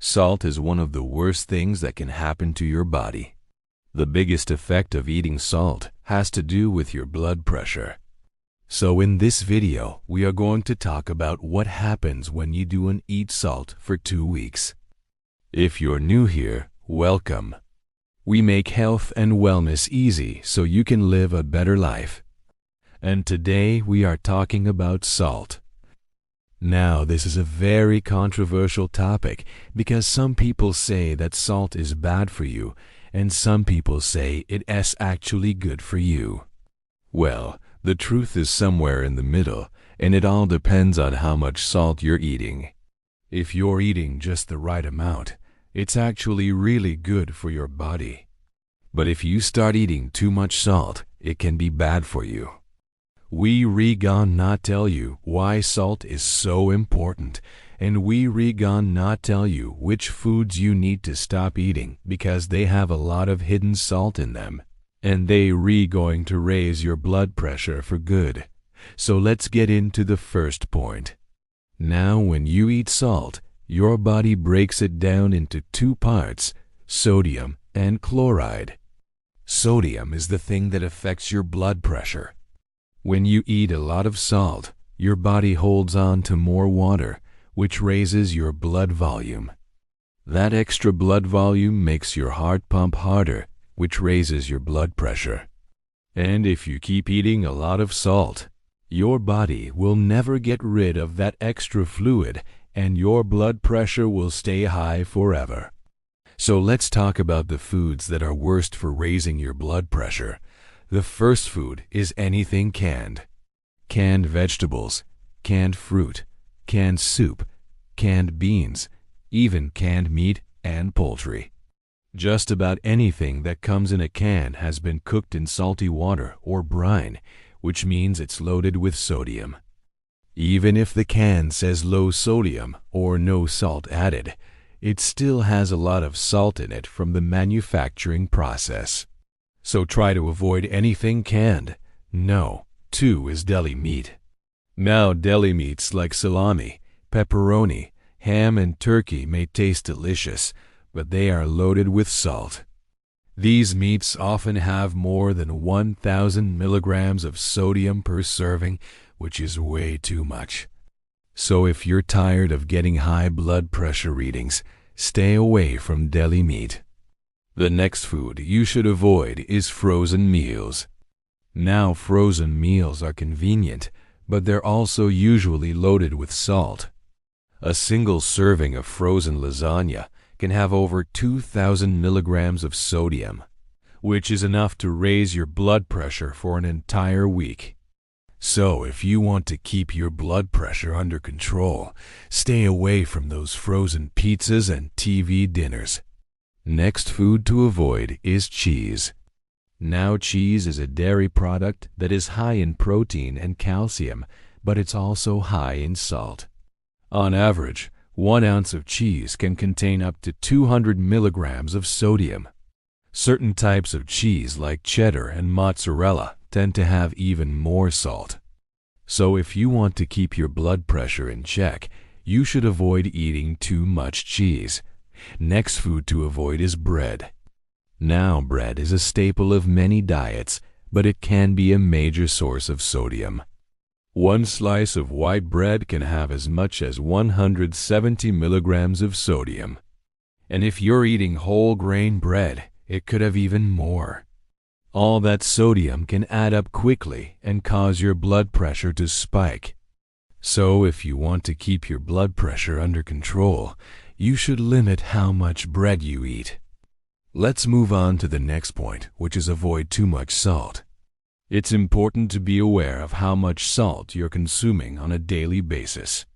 Salt is one of the worst things that can happen to your body. The biggest effect of eating salt has to do with your blood pressure. So in this video, we are going to talk about what happens when you don't eat salt for 2 weeks. If you're new here, welcome. We make health and wellness easy so you can live a better life. And today we are talking about salt. Now, this is a very controversial topic because some people say that salt is bad for you, and some people say it is actually good for you. Well, the truth is somewhere in the middle, and it all depends on how much salt you're eating. If you're eating just the right amount, it's actually really good for your body. But if you start eating too much salt, it can be bad for you. We gonna not tell you why salt is so important, and we gonna not tell you which foods you need to stop eating because they have a lot of hidden salt in them, and they going to raise your blood pressure for good. So let's get into the first point. Now, when you eat salt, your body breaks it down into 2 parts, sodium and chloride. Sodium is the thing that affects your blood pressure. When you eat a lot of salt, your body holds on to more water, which raises your blood volume. That extra blood volume makes your heart pump harder, which raises your blood pressure. And if you keep eating a lot of salt, your body will never get rid of that extra fluid, and your blood pressure will stay high forever. So let's talk about the foods that are worst for raising your blood pressure. The first food is anything canned. Canned vegetables, canned fruit, canned soup, canned beans, even canned meat and poultry. Just about anything that comes in a can has been cooked in salty water or brine, which means it's loaded with sodium. Even if the can says low sodium or no salt added, it still has a lot of salt in it from the manufacturing process. So try to avoid anything canned. No, 2 is deli meat. Now, deli meats like salami, pepperoni, ham and turkey may taste delicious, but they are loaded with salt. These meats often have more than 1,000 milligrams of sodium per serving, which is way too much. So if you're tired of getting high blood pressure readings, stay away from deli meat. The next food you should avoid is frozen meals. Now, frozen meals are convenient, but they're also usually loaded with salt. A single serving of frozen lasagna can have over 2,000 milligrams of sodium, which is enough to raise your blood pressure for an entire week. So if you want to keep your blood pressure under control, stay away from those frozen pizzas and TV dinners. Next food to avoid is cheese. Now, cheese is a dairy product that is high in protein and calcium, but it's also high in salt. On average, 1 ounce of cheese can contain up to 200 milligrams of sodium. Certain types of cheese like cheddar and mozzarella tend to have even more salt. So if you want to keep your blood pressure in check, you should avoid eating too much cheese. Next food to avoid is bread. Now, bread is a staple of many diets, but it can be a major source of sodium. 1 slice of white bread can have as much as 170 milligrams of sodium. And if you're eating whole grain bread, it could have even more. All that sodium can add up quickly and cause your blood pressure to spike. So if you want to keep your blood pressure under control, you should limit how much bread you eat. Let's move on to the next point, which is avoid too much salt. It's important to be aware of how much salt you're consuming on a daily basis.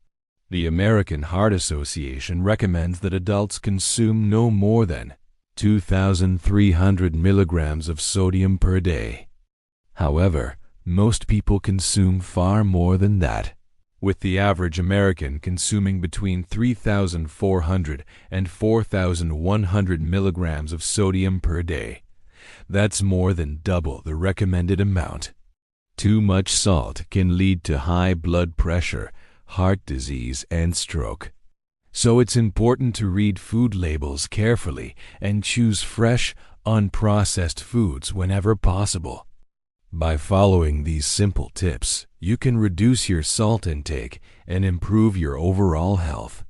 The American Heart Association recommends that adults consume no more than 2,300 milligrams of sodium per day. However, most people consume far more than that, with the average American consuming between 3,400 and 4,100 milligrams of sodium per day. That's more than double the recommended amount. Too much salt can lead to high blood pressure, heart disease, and stroke. So it's important to read food labels carefully and choose fresh, unprocessed foods whenever possible. By following these simple tips, you can reduce your salt intake and improve your overall health.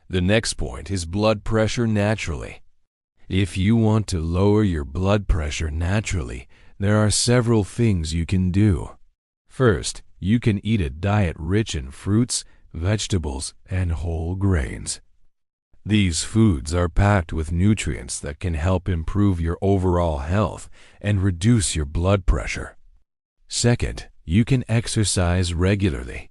The next point is blood pressure naturally. If you want to lower your blood pressure naturally, there are several things you can do. First, you can eat a diet rich in fruits, vegetables, and whole grains. These foods are packed with nutrients that can help improve your overall health and reduce your blood pressure. Second, you can exercise regularly.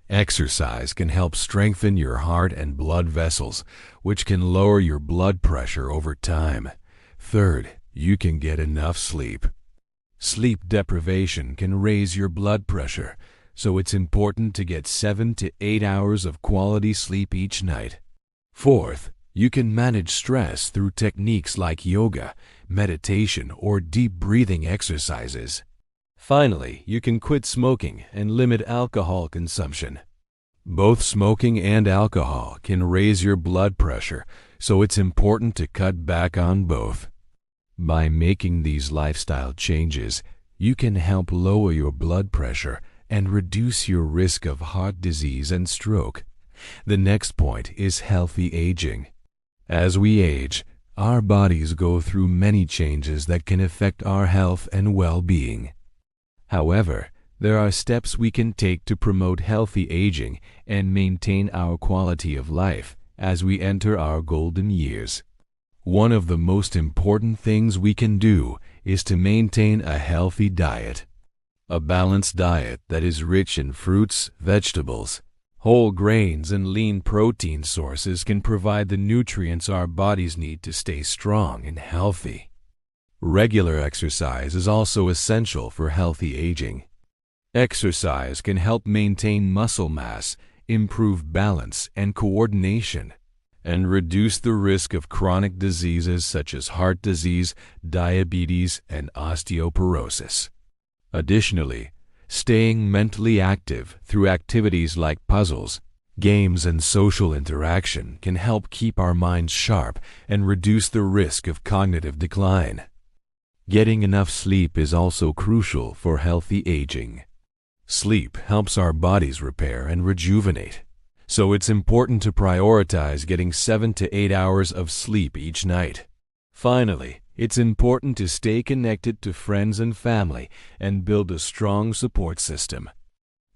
Exercise can help strengthen your heart and blood vessels, which can lower your blood pressure over time. Third, you can get enough sleep. Sleep deprivation can raise your blood pressure, so it's important to get 7 to 8 hours of quality sleep each night. Fourth, you can manage stress through techniques like yoga, meditation, or deep breathing exercises. Finally, you can quit smoking and limit alcohol consumption. Both smoking and alcohol can raise your blood pressure, so it's important to cut back on both. By making these lifestyle changes, you can help lower your blood pressure and reduce your risk of heart disease and stroke. The next point is healthy aging. As we age, our bodies go through many changes that can affect our health and well-being. However, there are steps we can take to promote healthy aging and maintain our quality of life as we enter our golden years. One of the most important things we can do is to maintain a healthy diet. A balanced diet that is rich in fruits, vegetables, whole grains, and lean protein sources can provide the nutrients our bodies need to stay strong and healthy. Regular exercise is also essential for healthy aging. Exercise can help maintain muscle mass, improve balance and coordination, and reduce the risk of chronic diseases such as heart disease, diabetes, and osteoporosis. Additionally, staying mentally active through activities like puzzles, games, and social interaction can help keep our minds sharp and reduce the risk of cognitive decline. Getting enough sleep is also crucial for healthy aging. Sleep helps our bodies repair and rejuvenate, so it's important to prioritize getting 7 to 8 hours of sleep each night. Finally, it's important to stay connected to friends and family and build a strong support system.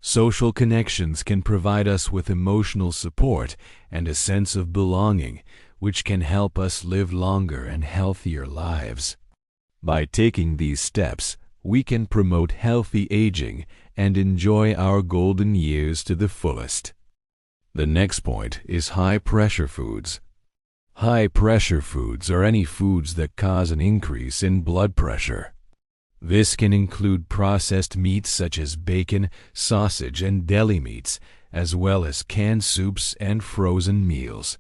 Social connections can provide us with emotional support and a sense of belonging, which can help us live longer and healthier lives. By taking these steps, we can promote healthy aging and enjoy our golden years to the fullest. The next point is high-pressure foods. High-pressure foods are any foods that cause an increase in blood pressure. This can include processed meats such as bacon, sausage, and deli meats, as well as canned soups and frozen meals.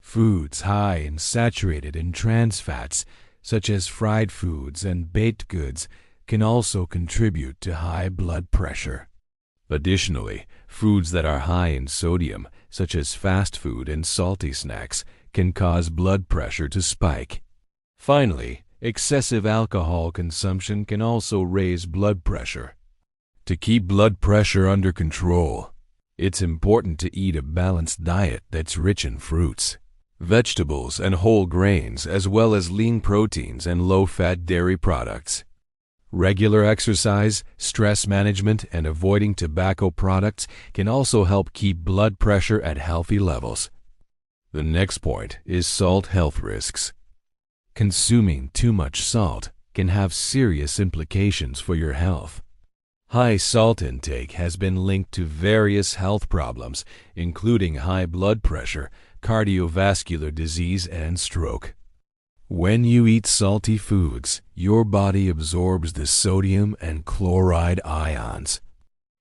Foods high in saturated and trans fats, such as fried foods and baked goods, can also contribute to high blood pressure. Additionally, foods that are high in sodium, such as fast food and salty snacks, can cause blood pressure to spike. Finally, excessive alcohol consumption can also raise blood pressure. To keep blood pressure under control, it's important to eat a balanced diet that's rich in fruits, vegetables, and whole grains, as well as lean proteins and low-fat dairy products. Regular exercise, stress management, and avoiding tobacco products can also help keep blood pressure at healthy levels. The next point is salt health risks. Consuming too much salt can have serious implications for your health. High salt intake has been linked to various health problems, including high blood pressure, cardiovascular disease, and stroke. When you eat salty foods, your body absorbs the sodium and chloride ions.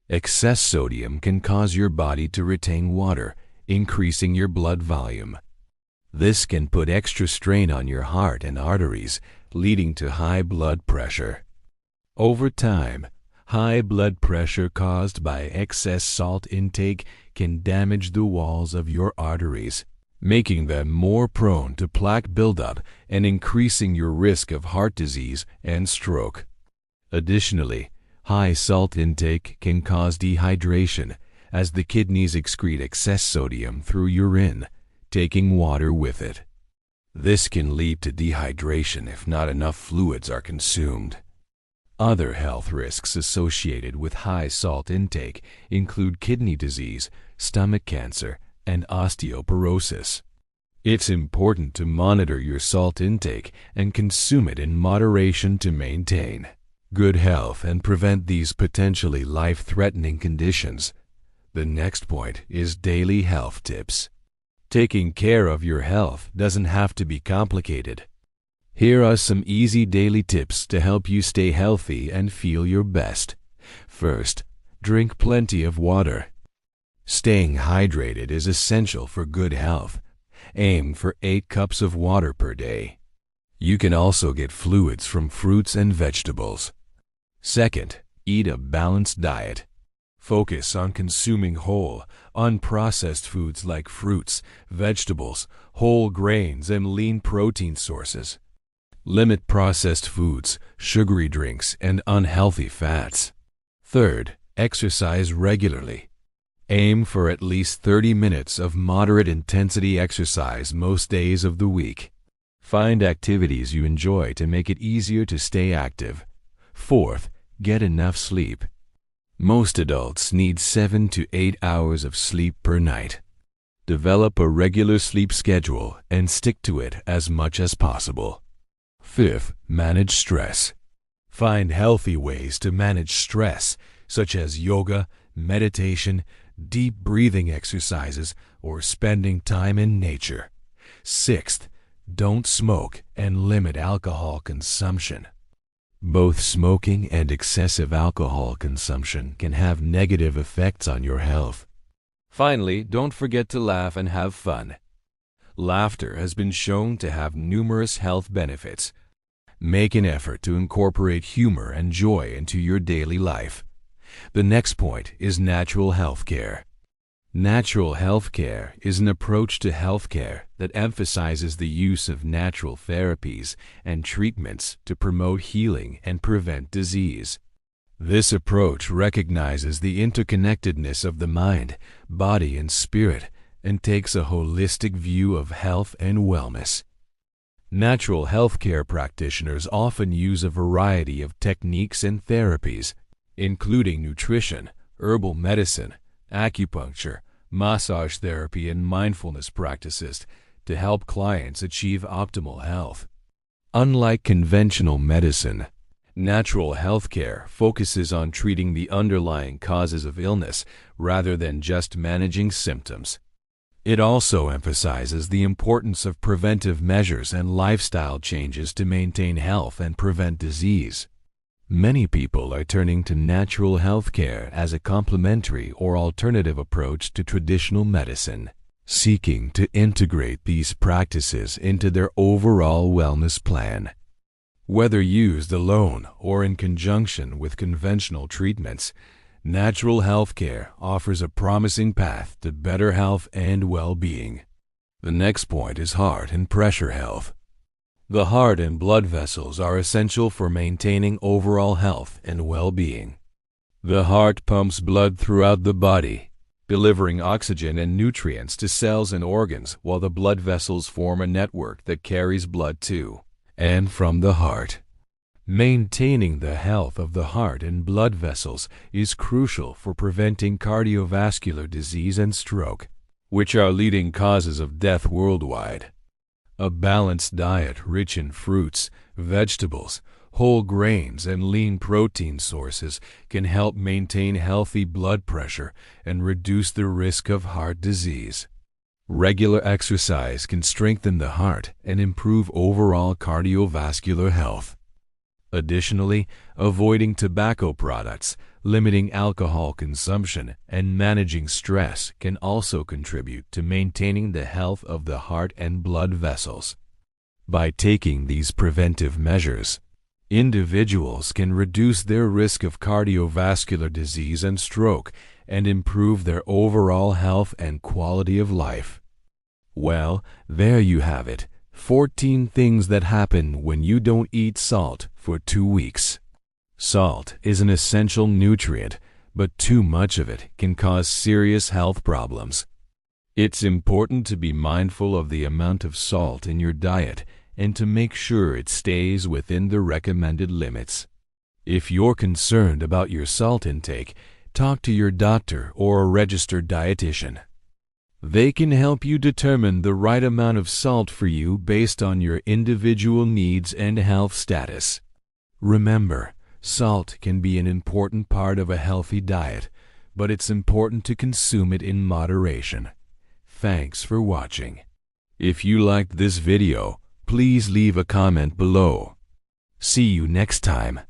Excess sodium can cause your body to retain water, increasing your blood volume. This can put extra strain on your heart and arteries, leading to high blood pressure. Over time, high blood pressure caused by excess salt intake can damage the walls of your arteries, making them more prone to plaque buildup and increasing your risk of heart disease and stroke. Additionally, high salt intake can cause dehydration, as the kidneys excrete excess sodium through urine, taking water with it. This can lead to dehydration if not enough fluids are consumed. Other health risks associated with high salt intake include kidney disease, stomach cancer, and osteoporosis. It's important to monitor your salt intake and consume it in moderation to maintain good health and prevent these potentially life-threatening conditions. The next point is daily health tips. Taking care of your health doesn't have to be complicated. Here are some easy daily tips to help you stay healthy and feel your best. First, drink plenty of water. Staying hydrated is essential for good health. Aim for 8 cups of water per day. You can also get fluids from fruits and vegetables. Second, eat a balanced diet. Focus on consuming whole, unprocessed foods like fruits, vegetables, whole grains, and lean protein sources. Limit processed foods, sugary drinks, and unhealthy fats. Third, exercise regularly. Aim for at least 30 minutes of moderate intensity exercise most days of the week. Find activities you enjoy to make it easier to stay active. Fourth, get enough sleep. Most adults need 7 to 8 hours of sleep per night. Develop a regular sleep schedule and stick to it as much as possible. Fifth, manage stress. Find healthy ways to manage stress, such as yoga, meditation, deep breathing exercises, or spending time in nature. Sixth, don't smoke and limit alcohol consumption. Both smoking and excessive alcohol consumption can have negative effects on your health. Finally, don't forget to laugh and have fun. Laughter has been shown to have numerous health benefits. Make an effort to incorporate humor and joy into your daily life. The next point is natural health care. Natural health care is an approach to health care that emphasizes the use of natural therapies and treatments to promote healing and prevent disease. This approach recognizes the interconnectedness of the mind, body, and spirit, and takes a holistic view of health and wellness. Natural health care practitioners often use a variety of techniques and therapies, including nutrition, herbal medicine, acupuncture, massage therapy, and mindfulness practices to help clients achieve optimal health. Unlike conventional medicine, natural health care focuses on treating the underlying causes of illness rather than just managing symptoms. It also emphasizes the importance of preventive measures and lifestyle changes to maintain health and prevent disease. Many people are turning to natural health care as a complementary or alternative approach to traditional medicine, seeking to integrate these practices into their overall wellness plan. Whether used alone or in conjunction with conventional treatments, natural health care offers a promising path to better health and well-being. The next point is heart and pressure health. The heart and blood vessels are essential for maintaining overall health and well-being. The heart pumps blood throughout the body, delivering oxygen and nutrients to cells and organs, while the blood vessels form a network that carries blood to and from the heart. Maintaining the health of the heart and blood vessels is crucial for preventing cardiovascular disease and stroke, which are leading causes of death worldwide. A balanced diet rich in fruits, vegetables, whole grains, and lean protein sources can help maintain healthy blood pressure and reduce the risk of heart disease. Regular exercise can strengthen the heart and improve overall cardiovascular health. Additionally, avoiding tobacco products, limiting alcohol consumption, and managing stress can also contribute to maintaining the health of the heart and blood vessels. By taking these preventive measures, individuals can reduce their risk of cardiovascular disease and stroke and improve their overall health and quality of life. Well, there you have it. 14 things that happen when you don't eat salt for 2 weeks. Salt is an essential nutrient, but too much of it can cause serious health problems. It's important to be mindful of the amount of salt in your diet and to make sure it stays within the recommended limits. If you're concerned about your salt intake, talk to your doctor or a registered dietitian. They can help you determine the right amount of salt for you based on your individual needs and health status. Remember, salt can be an important part of a healthy diet, but it's important to consume it in moderation. Thanks for watching. If you liked this video, please leave a comment below. See you next time.